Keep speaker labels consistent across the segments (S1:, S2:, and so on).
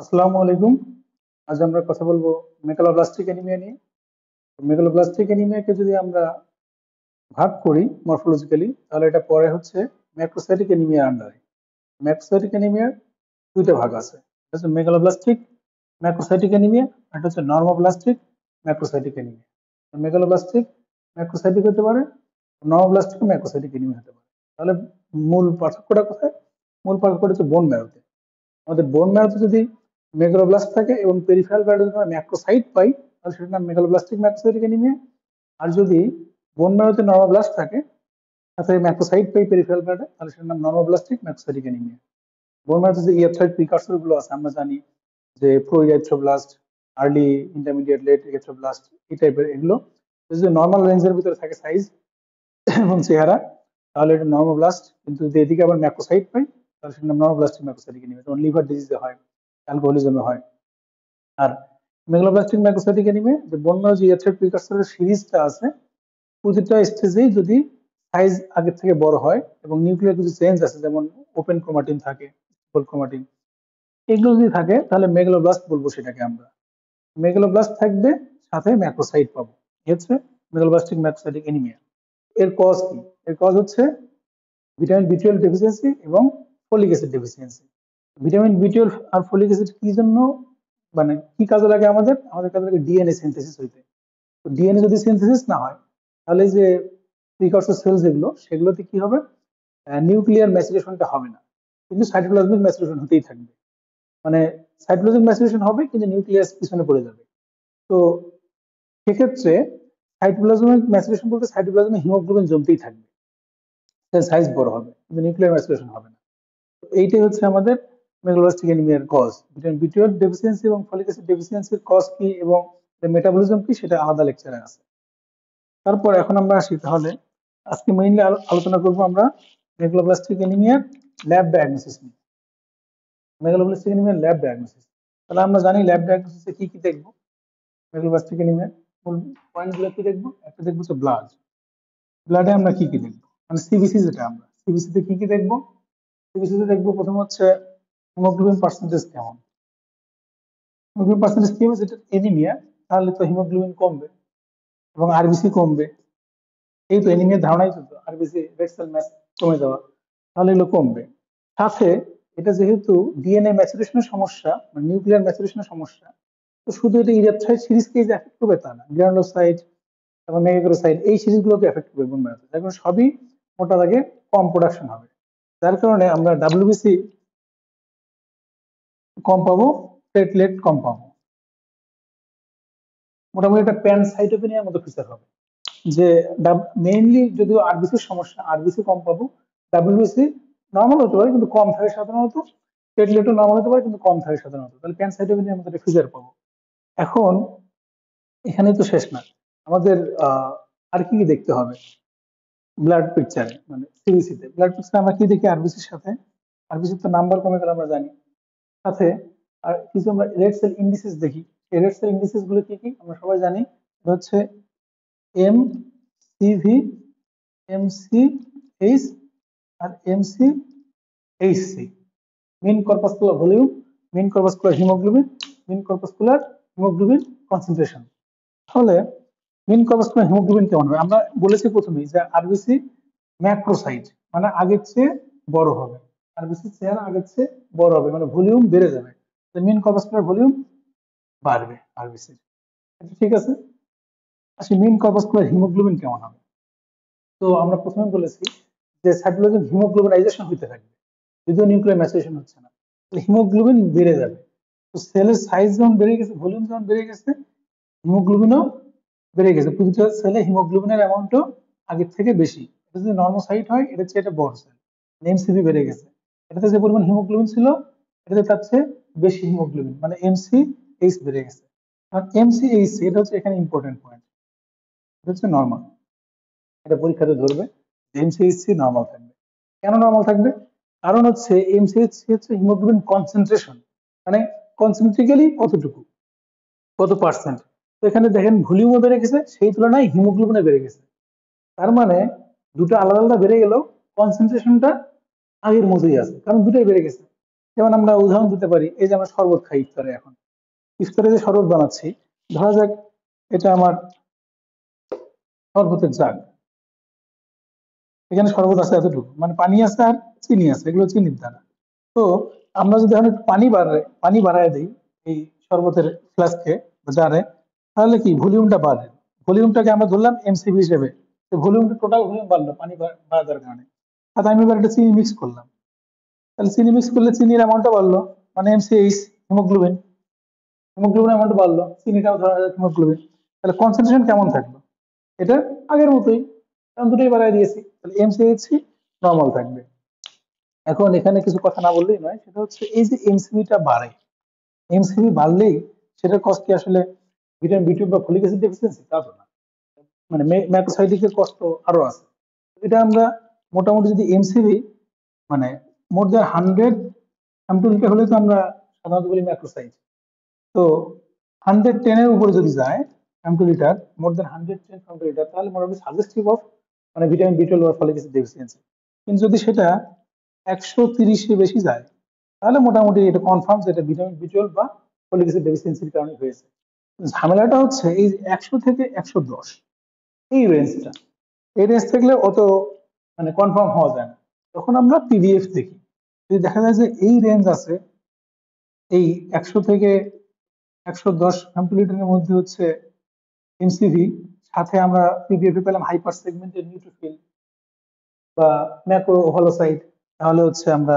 S1: আসসালামু আলাইকুম। আজ আমরা কথা বলবো মেগালোব্লাস্টিক অ্যানিমিয়া নিয়ে। মেগালোব্লাস্টিক অ্যানিমিয়াকে যদি আমরা ভাগ করি মরফোলজিক্যালি, তাহলে এটা পরে হচ্ছে ম্যাক্রোসাইটিক অ্যানিমিয়ার আন্ডারে। ম্যাক্রোসাইটিক অ্যানিমিয়ার দুইটা ভাগ আছে, এটা হচ্ছে মেগালোব্লাস্টিক ম্যাক্রোসাইটিক অ্যানিমিয়া, এটা হচ্ছে normoblastic macrocytic anaemia. Megaloblastic macrocytic হতে পারে, নর্মোব্লাস্টিক ম্যাক্রোসাইটিক অ্যানিমিয়া হতে পারে। তাহলে মূল পার্থক্যটা কোথায়? মূল পার্থক্যটা হচ্ছে বোন ম্যারোতে। আমাদের বোন ম্যারোতে যদি মেগালোব্লাস্ট থাকে এবং পেরিফেরাল ব্লাডে যদি আমরা ম্যাক্রোসাইট পাই, তাহলে সেটার নাম মেগালোব্লাস্টিক ম্যাক্রোসাইটিক অ্যানিমিয়া। আর যদি বোন ম্যারোতে নর্মোব্লাস্ট থাকে, অর্থাৎ ম্যাক্রোসাইট পাই পেরিফেরাল ব্লাডে, তাহলে সেটার নাম নর্মোব্লাস্টিক ম্যাক্রোসাইটিক অ্যানিমিয়া। বোন ম্যারোতে যে ইরিথ্রয়েড প্রিকারসর গুলো আছে আমরা জানি, যে প্রো ইরিথ্রোব্লাস্ট, আর্লি, ইন্টারমিডিয়েট, লেট ইরিথ্রোব্লাস্ট, এই টাইপের এগুলো যদি নর্মাল রেঞ্জের ভিতরে থাকে সাইজ এবং চেহারা, তাহলে এটা নর্মোব্লাস্ট। কিন্তু যদি এদিকে আবার ম্যাক্রোসাইট পাই, তাহলে সেটার নাম নর্মোব্লাস্টিক ম্যাক্রোসাইটিক অ্যানিমিয়া, যেমন লিভার ডিজিজে হয়, অ্যালকোহলিজমে হয়। আর মেগালোব্লাস্টিক ম্যাক্রোসাইটিক অ্যানিমিয়া, যে বন্য যে ইরিথ্রয়েড প্রিকারসরের সিরিজটা আছে, প্রতিটা স্টেজেই যদি সাইজ আগের থেকে বড় হয় এবং নিউক্লিয়ার কিছু চেঞ্জ আছে, যেমন ওপেন ক্রোমাটিন থাকে, ফুল ক্রোমাটিন, এগুলো যদি থাকে, তাহলে মেগালোব্লাস্ট বলবো সেটাকে আমরা। মেগালোব্লাস্ট থাকবে, সাথে ম্যাক্রোসাইট পাবো। এই হচ্ছে মেগালোব্লাস্টিক ম্যাক্রোসাইটিক অ্যানিমিয়া। এর কজ কি? এর কজ হচ্ছে ভিটামিন বি টুয়েলভ ডেফিসিয়েন্সি এবং folic acid deficiency. Vitamin B twelve আর ফলিক অ্যাসিড কি জন্য, মানে কি কাজে লাগে? আমাদের আমাদের কাজে লাগে ডিএনএ সিনথেসিস হইতে। তো ডিএনএ যদি সিনথেসিস না হয়, তাহলে যে প্রিকসর সেল যেগুলো, সেগুলোতে কি হবে? নিউক্লিয়ার ম্যাচুরেশনটা হবে না, কিন্তু সাইটোপ্লাজমিক ম্যাচুরেশন হতেই থাকবে। মানে সাইটোপ্লাজমিক ম্যাচুরেশন হবে, কিন্তু নিউক্লিয়াস পিছনে পড়ে যাবে। তো সেক্ষেত্রে সাইটোপ্লাজমিক ম্যাচুরেশন বলতে সাইটোপ্লাজমে হিমোগ্লোবিন জমতেই থাকবে, সাইজ বড় হবে, কিন্তু নিউক্লিয়ার ম্যাচুরেশন হবে না। তো এইটাই হচ্ছে আমাদের মেগালোব্লাস্টিক অ্যানিমিয়ার cause. Vitamin B twelve deficiency এবং ফলিক অ্যাসিড ডেফিসিয়েন্সির কজ কি এবং মেটাবলিজম কি, সেটা আলাদা লেকচারে আছে। তারপর এখন আমরা আসি, তাহলে আজকে মেইনলি আলোচনা করব আমরা মেগালোব্লাস্টিক অ্যানিমিয়ার ল্যাব ডায়াগনোসিস নিয়ে। মেগালোব্লাস্টিক অ্যানিমিয়ার ল্যাব ডায়াগনোসিস, তাহলে আমরা জানি ল্যাব ডায়াগনোসিসে কি কি দেখবো। মেগালোব্লাস্টিক অ্যানিমিয়ার মূল পয়েন্ট গুলো কি দেখবো? একটা দেখবো হচ্ছে ব্লাড। ব্লাডে আমরা কি কি দেখবো, মানে সিবিসি, যেটা আমরা সিবিসি তে কি কি দেখবো? সিবিসি তে দেখবো প্রথম হচ্ছে হিমোগ্লোবিন পার্সেন্টেজ কেমন। হিমোগ্লোবিন পার্সেন্টেজ কি হবে? যেটা এনিমিয়া, তাহলে তো হিমোগ্লোবিন কমবে এবং আরবিসি কমবে। এই তো এনিমিয়ার ধারণাই তো আরবিসি রেড সেল ম্যাচ কমে যাওয়া, তাহলে এগুলো কমবে। সাথে এটা যেহেতু ডিএনএ ম্যাচুরেশনের সমস্যা, মানে নিউক্লিয়ার ম্যাচুরেশনের সমস্যা, তো শুধু এটা ইরিথ্রয়েড সিরিজকে যে এফেক্ট করবে তা না, গ্রানুলোসাইট এবং মেগাক্রোসাইট এই সিরিজগুলোকে এফেক্ট করবে বোন ম্যারোতে, যার কারণে সবই মোটা দাগে কম প্রোডাকশন হবে। যার কারণে আমরা ডাব্লিউবিসি কম পাবো, প্লেটলেট কম পাবো। মোটামুটি একটা প্যানসাইটোপেনিয়ার মতো ফিচার হবে, যে মেইনলি যদিও আরবিসির সমস্যা, আরবিসি কম পাবো, ডাব্লিউবিসি নর্মাল হতে পারে কিন্তু কম থাকে সাধারণত, প্লেটলেটও নর্মাল হতে পারে কিন্তু কম থাকে সাধারণত, তাহলে প্যানসাইটোপেনিয়ার মতো একটা ফিচার পাবো। এখন এখানে তো শেষ না, আমাদের আর কি কি দেখতে হবে ব্লাড পিকচারে, মানে সিবিসি তে ব্লাড পিকচারে আমরা কি দেখি? আরবিসির সাথে, আরবিসির তো নাম্বার কমে গেলে আমরা জানি, সাথে আর কিছু আমরা রেড সেল ইন্ডিসেস দেখি। এই রেড সেল ইন্ডিসেস গুলো কি কি আমরা সবাই জানি? এটা হচ্ছে M C V, M C H আর M C H C. Mean corpuscular volume, mean corpuscular haemoglobin, mean corpuscular haemoglobin concentration. তাহলে মিন কর্পাসকুলার হিমোগ্লোবিন কেমন হবে? আমরা বলেছি প্রথমেই যে আরবিসি ম্যাক্রোসাইট, মানে আগের চেয়ে বড় হবে। আরবিসি চেহারা আগের চেয়ে বড় হবে, মানে ভলিউম বেড়ে যাবে, মিন কর্পাসকুলার ভলিউম বাড়বে আরবিসির। ঠিক আছে, আসলে মিন কর্পাসকুলার হিমোগ্লোবিন কেমন হবে? তো আমরা প্রথমে বলেছি যে সাইটোপ্লাজমিক হিমোগ্লোবিনাইজেশন হইতে থাকবে, যদিও নিউক্লিয়ার ম্যাচুরেশন হচ্ছে না, তাহলে হিমোগ্লোবিন বেড়ে যাবে। তো সেলের সাইজ যেমন বেড়ে গেছে, ভলিউম যেমন বেড়ে গেছে, হিমোগ্লোবিনও বেড়ে গেছে। প্রতিটা সেলে হিমোগ্লোবিনের অ্যামাউন্টও আগের থেকে বেশি। এটা যদি নর্মোসাইট হয়, এটা হচ্ছে এটা বড় সেল, এমসিবি বেড়ে গেছে। এটাতে যে পরিমাণ হিমোগ্লোবিন ছিল, এটাতে তার চেয়ে বেশি হিমোগ্লোবিন, মানে এমসিএইচ বেড়ে গেছে। আর এমসিএইচ এটা হচ্ছে এখানে ইম্পর্টেন্ট পয়েন্ট, এটা হচ্ছে নর্মাল। এটা পরীক্ষাতে ধরবে, এমসিএইচসি নর্মাল থাকবে। কেন নর্মাল থাকবে? কারণ হচ্ছে এমসিএইচসি হচ্ছে হিমোগ্লোবিন কনসেন্ট্রেশন, মানে কনসেন্ট্রিক্যালি কতটুকু, কত পার্সেন্ট। তো এখানে দেখেন ভলিউমও বেড়ে গেছে, সেই তুলনায় হিমোগ্লোবিনও বেড়ে গেছে। তার মানে দুটো আলাদা আলাদা বেড়ে গেলেও কনসেন্ট্রেশনটা আগের মতোই আছে, কারণ দুটোই বেড়ে গেছে। যেমন আমরা উদাহরণ দিতে পারি, এই যে আমরা শরবত খাই ইফতারে, এখন ইফতারে যে শরবত বানাচ্ছি, ধরা যাক এটা আমার শরবতের জাগ, এখানে শরবত আছে এতটুকু, মানে পানি আছে আর চিনি আছে, এগুলো চিনির দানা। তো আমরা যদি এখন একটু পানি বাড়ায় দিই এই শরবতের ফ্লাস্কে বা জারে, তাহলে কি ভলিউমটা বাড়ে। ভলিউমটাকে আমরা ধরলাম এমসিভি হিসেবে, তো ভলিউমটা টোটাল ভলিউম বাড়লো পানি বাড়ার কারণে। তাতে আমি এবার একটা চিনি মিক্স করলাম, তাহলে চিনি মিক্স করলে চিনির অ্যামাউন্টটা বাড়লো, মানে এমসিএইচ, হিমোগ্লোবিন, হিমোগ্লোবিন অ্যামাউন্ট বাড়লো, চিনিটাও ধরা যাক হিমোগ্লোবিন। তাহলে কনসেন্ট্রেশন কেমন থাকলো? এটা আগের মতোই, কারণ দুটোই বাড়ায় দিয়েছি, তাহলে এমসিএইচ নর্মাল থাকবে। এখন এখানে কিছু কথা না বললেই নয়, সেটা হচ্ছে এই যে এমসিবিটা বাড়ে, এমসিবি বাড়লেই সেটার কষ্ট কি আসলে ভিটামিন বি টু বা ফলিক অ্যাসিড ডেফিসিয়েন্সি? তা তো না, মানে ম্যাক্রোসাইটিকের কষ্ট আরো আছে। এটা আমরা মোটামুটি যদি এমসিবি মানে মোর দ্যান 100 ml হলে তো আমরা সাধারণত বলি ম্যাক্রোসাইট। তো 110 এর উপরে যদি যায় এমটোলিটার, মোর দ্যান 110 এমটোলিটার, তাহলে মোটামুটি সাজেস্টিভ অফ মানে ভিটামিন বি টুয়েলভ বা ফলিক অ্যাসিড ডেফিসিয়েন্সি। কিন্তু যদি সেটা 130 বেশি যায়, তাহলে মোটামুটি এটা কনফার্ম যে এটা ভিটামিন বি টুয়েলভ বা ফলিক অ্যাসিড ডেফিসিয়েন্সির কারণে হয়েছে। ঝামেলাটা হচ্ছে এই 100 থেকে 110, এই রেঞ্জটা, এই রেঞ্জ থাকলে অত মানে কনফার্ম হওয়া যায় না। তখন আমরা পিডিএফ দেখি, যদি দেখা যায় যে এই রেঞ্জ আছে, এই 100 থেকে 110 ফ্যামিলিটারের মধ্যে হচ্ছে এমসিভি, সাথে আমরা পিডিএফ এ পেলাম হাইপার সেগমেন্টেড নিউট্রোফিল বা ম্যাক্রো ওভালোসাইট, তাহলে হচ্ছে আমরা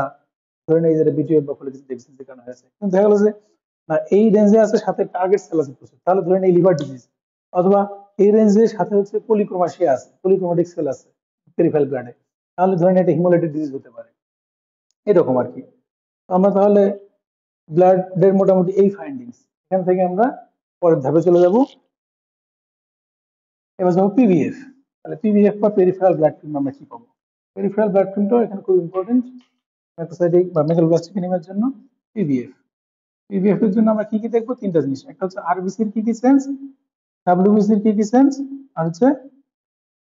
S1: ধরে নিই যে বিটিএফ বা ফলিক ডেফিসিয়েন্সির কারণে হয়েছে। কিন্তু দেখা গেল যে না, এই রেঞ্জে আছে সাথে টার্গেট সেল আছে প্রচুর, তাহলে ধরে নিই লিভার ডিজিজ। অথবা এই রেঞ্জের সাথে হচ্ছে পলিক্রোমাসিয়া আছে, পলিক্রোমাটিক সেল আছে পেরিফেরাল ব্লাডে, তাহলে ধরে নিই এটা হিমোলাইটিক ডিজিজ হতে পারে, এরকম আর কি। আমরা তাহলে ব্লাডের মোটামুটি এই ফাইন্ডিংস, এখান থেকে আমরা পরের ধাপে চলে যাব। এবার যাবো পিভিএফ। তাহলে পিভিএফ বা পেরিফেরাল ব্লাড ফিল্ম আমরা কি পাবো? পেরিফেরাল ব্লাড ফিল্মটাও এখানে খুব ইম্পর্টেন্ট ম্যাক্রোসাইটিক বা মেগালোব্লাস্টিক অ্যানিমিয়ার জন্য। পিভিএফ, পিভিএফ এর জন্য আমরা কি কি দেখবো? তিনটা জিনিস, একটা হচ্ছে আরবিসির কি কি সেন্স, ডাব্লিউবিসির কি কি সেন্স, আর হচ্ছে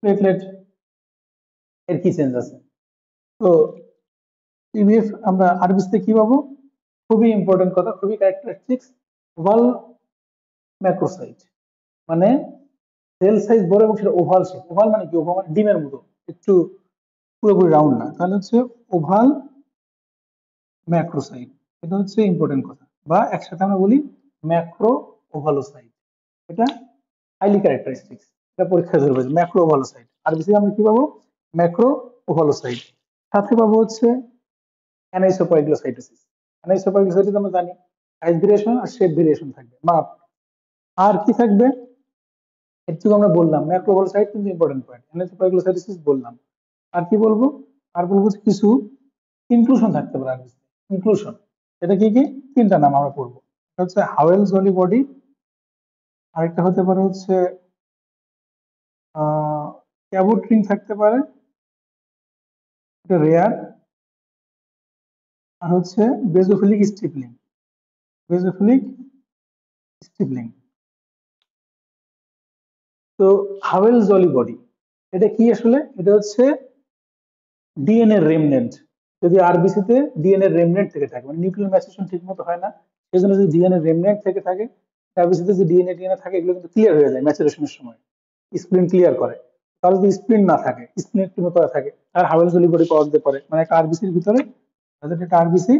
S1: প্লেটলেট এর কি সেন্স আছে। তো পিভিএফ আমরা আরবিসিতে কি পাবো? খুবই ইম্পর্টেন্ট কথা, খুবই ক্যারেক্টারিস্টিক্স, ওভাল ম্যাক্রোসাইট, মানে সেল সাইজ বড় এবং সেটা ওভাল শেপ। ওভাল মানে কি? ওভাল মানে ডিমের মতো, একটু পুরোপুরি রাউন্ড না, তাহলে হচ্ছে ওভাল ম্যাক্রোসাইট, এটা হচ্ছে ইম্পর্টেন্ট কথা। বা একসাথে আমরা বলি ম্যাক্রো ওভালোসাইট, এটা হাইলি ক্যারেক্টারিস্টিক্স, এটা পরীক্ষায় ধরবে ম্যাক্রো ওভালোসাইট। আর বেশি আমরা কি পাবো? ম্যাক্রো ওভালোসাইট। সাথে পাবো হচ্ছে অ্যানাইসোপাইগ্লোসাইটোসিস। অ্যানাইসোপাইগ্লোসাইটোসিস আমরা জানি সাইজ ভেরিয়েশন আর শেপ ভেরিয়েশন থাকবে, মাপ। আর কি থাকবে? এর থেকে আমরা বললাম ম্যাক্রো ওভালোসাইট কিন্তু ইম্পর্টেন্ট পয়েন্ট, অ্যানাইসোপাইগ্লোসাইটোসিস বললাম। আর কি বলবো? আর বলবো যে কিছু ইনক্লুশন থাকতে পারে। ইনক্লুশন, এটা কি কি? তিনটা নাম আমরা পড়বো, এটা হচ্ছে হাওয়েল জলি বডি, আরেকটা হতে পারে হচ্ছে ক্যাবুট রিং থাকতে পারে, এটা রেয়ার। আর হচ্ছে বেজোফিলিক স্টিপলিং, বেজোফিলিক স্টিপলিং। তো হাওয়েল জলি বডি এটা কি আসলে? এটা হচ্ছে ডিএনএ রেমনেন্ট। যদি আরবিসি তে ডিএনএ রেমনেন্ট থেকে থাকে, মানে নিউক্লিয়ার ম্যাচুরেশন ঠিক মতো হয় না, সেই জন্য যদি ডিএনএ রেমনেন্ট থেকে থাকে, আরবিসি তে যে ডিএনএ টিএনএ থাকে এগুলো কিন্তু ক্লিয়ার হয়ে যায় ম্যাচুরেশনের সময়, স্প্লিন ক্লিয়ার করে। তাহলে যদি স্প্লিন না থাকে, স্প্লিন একটু মতো থাকে, আর হাওয়েল জলি বডি পাওয়া যেতে পারে। মানে একটা আরবিসির ভিতরে, একটা আরবিসি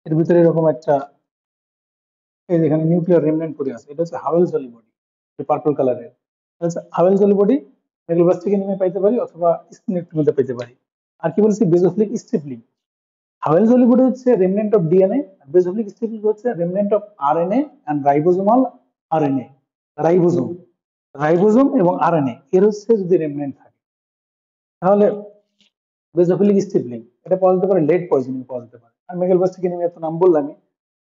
S1: এর ভিতরে এরকম একটা, এই যেখানে নিউক্লিয়ার রেমনেন্ট পড়ে আছে, এটা হচ্ছে হাওয়েল জলি বডি, পার্পল কালারের। হাওয়েল জলি বডি মেগালোবাস থেকে নেমে পাইতে পারি, অথবা স্প্লিনের মধ্যে পেতে পারি। আর কি বলছি? Basophilic stippling. Howell Jolly body হচ্ছে রেমনেন্ট অফ ডিএনএ, আর বেজোফিলিক স্টিপলিং হচ্ছে remnant of RNA and ribosomal RNA. Ribosome, ribosome এবং আরএনএ এর হচ্ছে যদি রেমনেন্ট থাকে, তাহলে বেজোফিলিক স্টিপলিং এটা পাওয়া যেতে পারে, লেড পয়জনিং পাওয়া যেতে পারে। আর মেগালোবাস থেকে নেমে তো নাম বললামই,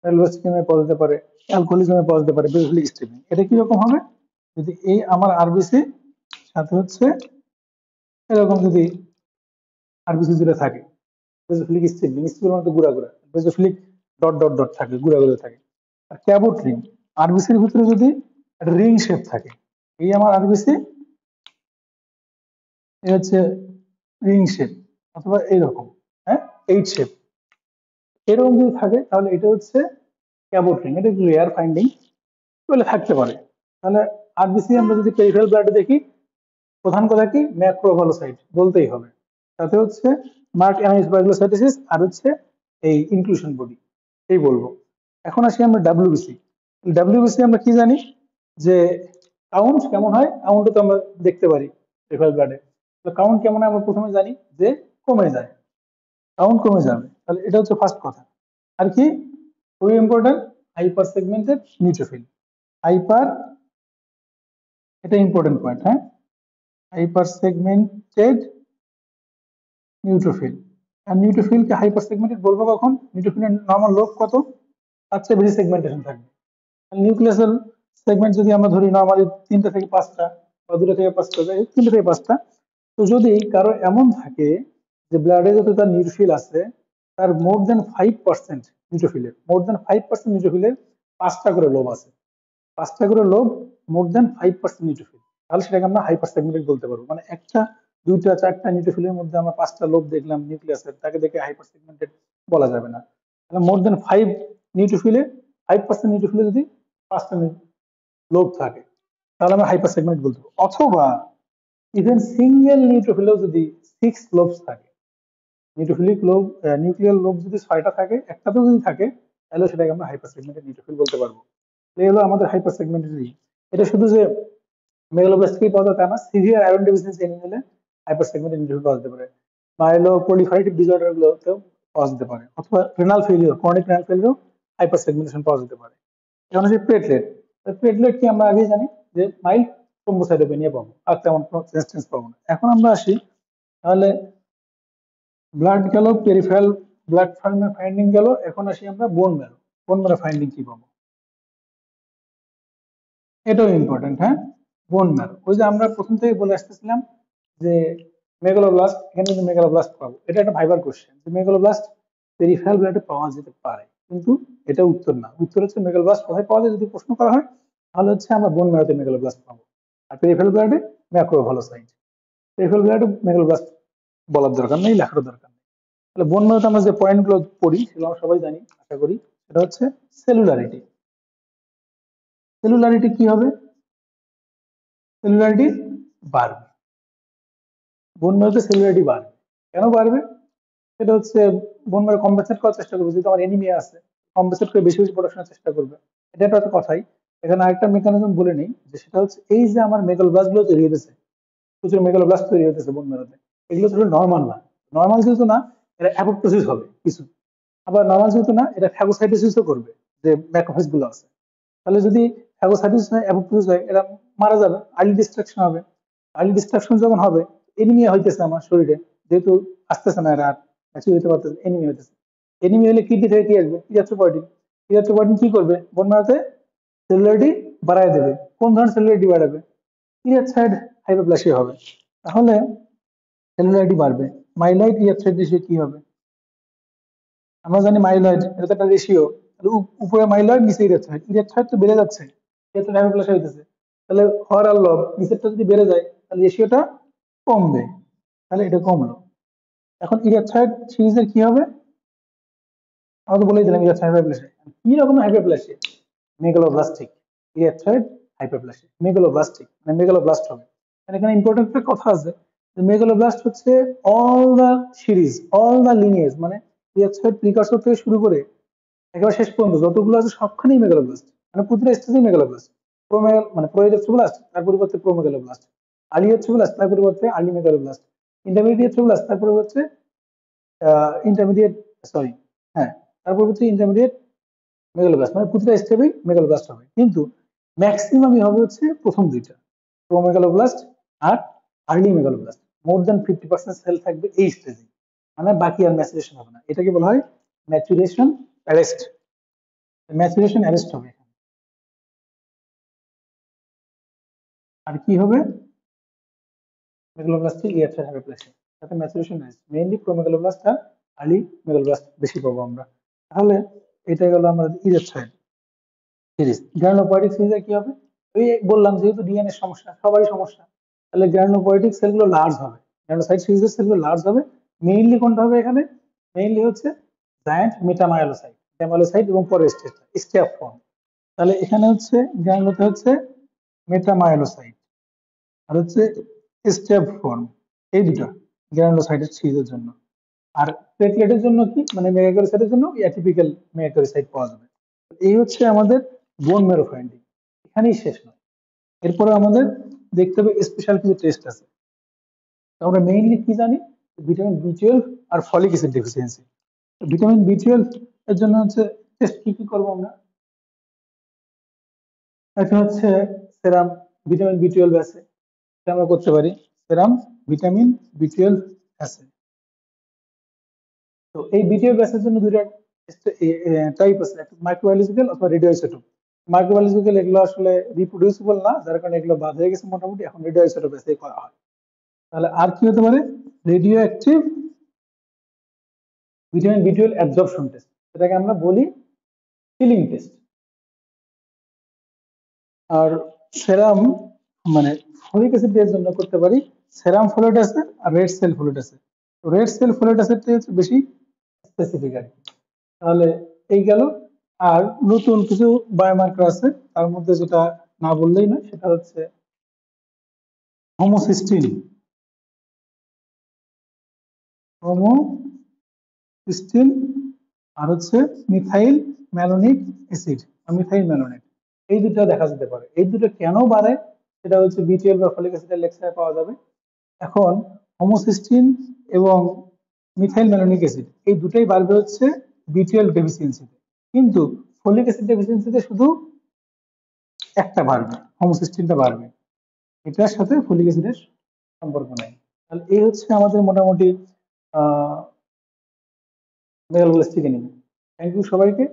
S1: মেগালোবাস্টিকমে পাওয়া যেতে পারে, অ্যালকোহলিজমে পাওয়া যেতে পারে বেজোফিলিক স্টিপলিং। এটা কি রকম হবে? যদি এই আমার আরবিসি সাথে হচ্ছে এরকম যদি আরবিসি জুড়ে থাকে, বেজোফিলিক স্টিপলিং, স্টিপের মধ্যে গুড়া গুড়া, বেজোফিলিক ডট ডট ডট থাকে, গুড়া গুড়া থাকে। আর ক্যাবোট রিং, আরবিসির ভিতরে যদি একটা রিং শেপ থাকে, এই আমার আরবিসি, এই হচ্ছে রিং শেপ, অথবা এইরকম, হ্যাঁ, এইট শেপ, এরকম যদি থাকে তাহলে এটা হচ্ছে ক্যাবোট রিং, এটা একটু রেয়ার ফাইন্ডিং, বলে থাকতে পারে। তাহলে আরবিসি আমরা যদি পেরিফেরাল ব্লাডে দেখি, প্রধান কথা কি ম্যাক্রোভালোসাইট বলতেই হবে, তাতে হচ্ছে মার্ক অ্যানাইসোবায়োগ্লোসাইটোসিস আর হচ্ছে এই ইনক্লুশন বডি, এই বলবো। এখন আসি আমরা ডাব্লিউবিসি। ডাব্লিউবিসি আমরা কি জানি যে কাউন্ট কেমন হয়, কাউন্টও তো আমরা দেখতে পারি পেরিফেরাল ব্লাডে। তো কাউন্ট কেমন হয় আমরা প্রথমে জানি যে কমে যায়, কাউন্ট কমে যাবে, তাহলে এটা হচ্ছে ফার্স্ট কথা। আর কি খুবই important, hyper segmented neutrophil. Hyper, এটা ইম্পর্টেন্ট পয়েন্ট, হ্যাঁ, হাইপার সেগমেন্টেড নিউট্রোফিল। আর নিউট্রোফিলকে হাইপার সেগমেন্টেড বলবো কখন? নিউট্রোফিলের নর্মাল লোক কত, তার চেয়ে বেশি সেগমেন্টেশন থাকবে। নিউক্লিয়াসের সেগমেন্ট যদি আমরা ধরি নর্মালি 3টা থেকে 5টা বা 2টা থেকে 5টা, 3টা থেকে 5টা, তো যদি কারো এমন থাকে যে ব্লাডে যত তার নিউট্রোফিল আছে তার মোর দেন 5% নিউট্রোফিলের, মোর দেন 5% নিউট্রোফিলের 5টা করে লোব আছে, 5টা করে লোব মোর দেন 5% নিউট্রোফিল, তাহলে সেটাকে আমরা হাইপার সেগমেন্টেড বলতে পারবো। মানে একটা, দুইটা, চারটা নিউট্রোফিলের মধ্যে আমরা 5টা লোব দেখলাম নিউক্লিয়াসের, তাকে দেখে হাইপার সেগমেন্টেড বলা যাবে না। তাহলে মোর দেন 5 নিউট্রোফিলে, 5% নিউট্রোফিলে যদি 5টা লোব থাকে তাহলে আমরা হাইপার সেগমেন্ট বলতে পারবো। অথবা ইভেন সিঙ্গেল নিউট্রোফিলেও যদি 6 লোবস থাকে, নিউট্রোফিলিক লোব, নিউক্লিয়ার লোব যদি 6টা থাকে, একটাতেও যদি থাকে, তাহলে সেটাকে আমরা হাইপার সেগমেন্টেড নিউট্রোফিল বলতে পারবো। এই হলো আমাদের হাইপার সেগমেন্টেড। এটা শুধু যে মেগালোব্লাস্টকেই পাওয়া যায় তা না, সিভিয়ার আয়রন ডেফিসিয়েন্সি অ্যানিমেলে হাইপার সেগমেন্টেড নিউট্রোফিল পাওয়া যেতে পারে। মাইলো প্রলিফারেটিভ ডিসঅর্ডার গুলোতেও পাওয়া যেতে পারে, অথবা renal failure, chronic renal failure hyper segmentation পাওয়া যেতে পারে। যেমন হচ্ছে প্লেটলেট, প্লেটলেট কি আমরা আগেই জানি যে মাইল্ড থ্রোম্বোসাইটোপেনিয়া পাবো, আর তেমন কোনো রেজিস্ট্যান্স পাবো না। এখন আমরা আসি তাহলে ব্লাড গেল, পেরিফেরাল ব্লাড ফাইন্ডিং গেল, এখন আসি আমরা bone marrow. Bone marrow finding কি পাবো, এটাও ইম্পর্টেন্ট, হ্যাঁ। বোন ম্যারো, ওই যে আমরা প্রথম থেকে বলে আসতেছিলাম যে মেগালোব্লাস্ট, এখানে কিন্তু মেগালোব্লাস্ট পাবো, এটা একটা ভাইবার কোশ্চেন যে মেগালোব্লাস্ট পেরিফেরাল ব্লাডে পাওয়া যেতে পারে, কিন্তু এটা উত্তর না। উত্তর হচ্ছে মেগালোব্লাস্ট কোথায় পাওয়া যায় যদি প্রশ্ন করা হয়, তাহলে হচ্ছে আমরা বোন ম্যারোতে মেগালোব্লাস্ট পাবো। আর পেরিফেরাল ব্লাডে ম্যাক্রোভালোসাইট। পেরিফেরাল ব্লাডে মেগালোব্লাস্ট বলার দরকার নেই, লেখার দরকার নেই। তাহলে বোন ম্যারোতে আমরা যে পয়েন্ট গুলো পড়ি সেগুলো আমরা সবাই জানি আশা করি। সেটা হচ্ছে সেলুলারিটি। সেলুলারিটি কি হবে? সেলুলারিটি বাড়বে, বোন ম্যারোতে সেলুলারিটি বাড়বে। কেন বাড়বে? সেটা হচ্ছে বোন ম্যারো কম্পেনসেট করার চেষ্টা করবে, যেহেতু আমার এনিমিয়া আছে কম্পেনসেট করে বেশি বেশি প্রোডাকশনের চেষ্টা করবে। এটা একটা কথাই। এখানে আরেকটা মেকানিজম বলে নেই, যে সেটা হচ্ছে এই যে আমার মেগালোব্লাস্ট গুলো তৈরি হতেছে, প্রচুর মেগালোব্লাস্ট তৈরি হতেছে বোন ম্যারোতে, এগুলো আসলে নর্মাল না। নর্মাল যেহেতু না, এটা অ্যাপোপ্টোসিস হবে কিছু। আবার নর্মাল যেহেতু না, এটা ফ্যাগোসাইটোসিসও করবে, যে ম্যাক্রোফেজ গুলো আছে। তাহলে যদি ফ্যাগোসাইটোসিস হয়, অ্যাপোপ্টোসিস হয়, এরা মারা যাবে, আর্লি ডিস্ট্রাকশন হবে। আর্লি ডিস্ট্রাকশন যখন হবে, এনিমিয়া হইতেছে আমার শরীরে, যেহেতু আসতেছে না এরা আর ম্যাচিউর হতে পারতেছে, এনিমিয়া হইতেছে। এনিমিয়া হলে কিডনি থেকে কি আসবে? ইরিথ্রোপয়েটিন। ইরিথ্রোপয়েটিন কি করবে? বোন ম্যারোতে সেলুলারিটি বাড়ায় দেবে। কোন ধরনের সেলুলারিটি বাড়াবে? ইরিথ্রয়েড হাইপোপ্লাসিয়া হবে। তাহলে সেলুলারিটি বাড়বে। মাইলয়েড ইরিথ্রয়েড রেশিও কি হবে? আমরা জানি মাইলয়েড, এটা তো একটা রেশিও। উপরে মাইলয়েড, নিচে ইরিথ্রয়েড, ইরিথ্রয়েড তো বেড়ে যাচ্ছে, ইরিথ্রয়েড হাইপোপ্লাসিয়া হইতেছে। তাহলে হর আর লব নিচেরটা যদি বেড়ে যায়, তাহলে রেশিওটা কমবে, তাহলে এটা কমলো। এখন ইরিথ্রয়েড সিরিজের কি হবে? আমরা তো বলেই দিলাম ইরিথ্রয়েড হাইপোপ্লাসিয়া। কি রকম হাইপোপ্লাসিয়া? মেগালোব্লাস্টিক ইরিথ্রয়েড হাইপোপ্লাসিয়া, মেগালোব্লাস্টিক মানে মেগালোব্লাস্ট হবে। আর এখানে ইম্পর্টেন্ট একটা কথা আছে, যে মেগালোব্লাস্ট হচ্ছে all the series, all the lineage, মানে ইরিথ্রয়েড প্রিকারসর থেকে শুরু করে একেবারে শেষ পর্যন্ত যতগুলো আছে সবখানেই মেগালোব্লাস্ট, মানে প্রতিটা স্টেজে মেগালোব্লাস্ট। মানে প্রোইরিথ্রোব্লাস্ট তার পরিবর্তে প্রোমেগালোব্লাস্ট, আর্লি ইরিথ্রোব্লাস্ট তার পরিবর্তে আর্লি মেগালোব্লাস্ট, ইন্টারমিডিয়েট ইরিথ্রোব্লাস্ট তার পরিবর্তে ইন্টারমিডিয়েট, সরি, হ্যাঁ, তার পরিবর্তে ইন্টারমিডিয়েট মেগালোব্লাস্ট, মানে প্রতিটা স্টেপেই মেগালোব্লাস্ট হবে। কিন্তু ম্যাক্সিমামই হবে হচ্ছে প্রথম দুইটা, প্রোমেগালোব্লাস্ট আর আর্লি মেগালোব্লাস্ট। মোর দেন 50% সেল থাকবে এই স্টেজে, মানে বাকি আর ম্যাচুরেশন হবে না। এটাকে বলা হয় ম্যাচুরেশন অ্যারেস্ট। ম্যাচুরেশন অ্যারেস্ট হবে এখানে। আর কি হবে? মেগালোব্লাস্টিক ইরিথ্রয়েড হাইপোপ্লাসিয়া, তাতে ম্যাচুরেশন অ্যারেস্ট, মেইনলি প্রোমেগালোব্লাস্ট আর আর্লি মেগালোব্লাস্ট বেশি পাবো আমরা। তাহলে এটা গেল আমরা ইরিথ্রয়েড সিরিজ। গ্রানুলোপয়েডিক সিরিজে কি হবে? ওই বললাম যেহেতু ডিএনএ সমস্যা, সবারই সমস্যা, তাহলে গ্রানুলোপয়েডিক সেলগুলো লার্জ হবে, গ্রানুলোসাইট সিরিজের সেলগুলো লার্জ হবে। মেইনলি কোনটা হবে এখানে? মেইনলি হচ্ছে জায়ান্ট মেটামায়োলোসাইট, মেটামায়োলোসাইট এবং পরের স্টেজটা স্টেপ ফর্ম। তাহলে এখানে হচ্ছে গ্রানুলোতে হচ্ছে মেটামায়োলোসাইট আর হচ্ছে স্টেপ ফর্ম, এই দুটো গ্রানুলোসাইটের সিরিজের জন্য। আর প্লেটলেটের জন্য কি মানে মেগাকারিসাইটের জন্য অ্যাটিপিক্যাল মেগাকারিসাইট পাওয়া যাবে। এই হচ্ছে আমাদের বোন ম্যারো ফাইন্ডিং, এখানেই শেষ নয়। এরপরে আমাদের দেখতে হবে স্পেশাল কিছু টেস্ট আছে। আমরা মেইনলি কি জানি, ভিটামিন বি12 আর ফলিক অ্যাসিড ডেফিসিয়েন্সি। ভিটামিন বি12 এর জন্য হচ্ছে টেস্ট কি কি করবো আমরা, একটা হচ্ছে সেরাম ভিটামিন বি12 আছে, এটা আমরা করতে পারি সেরাম ভিটামিন বি12 আছে। তো এই বি12 ব্যাসের জন্য দুইটা টাইপ আছে, একটা মাইক্রোবায়োলজিক্যাল অথবা রেডিওআইসোটোপ। মাইক্রোবায়োলজিক্যাল এগুলো আসলে রিপ্রোডিউসিবল না, যার কারণে এগুলো বাদ হয়ে গেছে মোটামুটি, এখন রেডিওআইসোটোপ বেসে করা হয়। তাহলে আর কি হতে পারে, রেডিও অ্যাক্টিভ ভিটামিন বি12 অ্যাবজর্পশন টেস্ট, এটাকে আমরা বলি কিলিং টেস্ট। আর সেরাম মানে ফলিক অ্যাসিড এর জন্য করতে পারি সেরাম ফোলেট আছে আর রেড সেল ফোলেট আছে। তো রেড সেল ফোলেট অ্যাসিডটা হচ্ছে বেশি স্পেসিফিক আর কি। তাহলে এই গেল। আর নতুন কিছু বায়োমার্কার আছে, তার মধ্যে যেটা না বললেই না সেটা হচ্ছে হোমোসিস্টিন, হোমোসিস্টিন আর হচ্ছে মিথাইল ম্যালোনিক অ্যাসিড, মিথাইল ম্যালোনেট, এই দুটো দেখা যেতে পারে। এই দুটো কেন বাড়ে সেটা হচ্ছে বি12 বা ফলিক অ্যাসিডের লেকচারে পাওয়া যাবে। এখন হোমোসিস্টিন এবং মিথাইল ম্যালোনিক অ্যাসিড এই দুটোই বাড়বে হচ্ছে বি12 ডেফিসিয়েন্সিতে, কিন্তু ফলিক অ্যাসিড ডেফিসিয়েন্সিতে শুধু একটা বাড়বে, হোমোসিস্টিনটা বাড়বে, এটার সাথে ফলিক অ্যাসিডের সম্পর্ক নাই। তাহলে এই হচ্ছে আমাদের মোটামুটি মেগালোব্লাস্টিক অ্যানিমিয়া। থ্যাংক ইউ সবাইকে।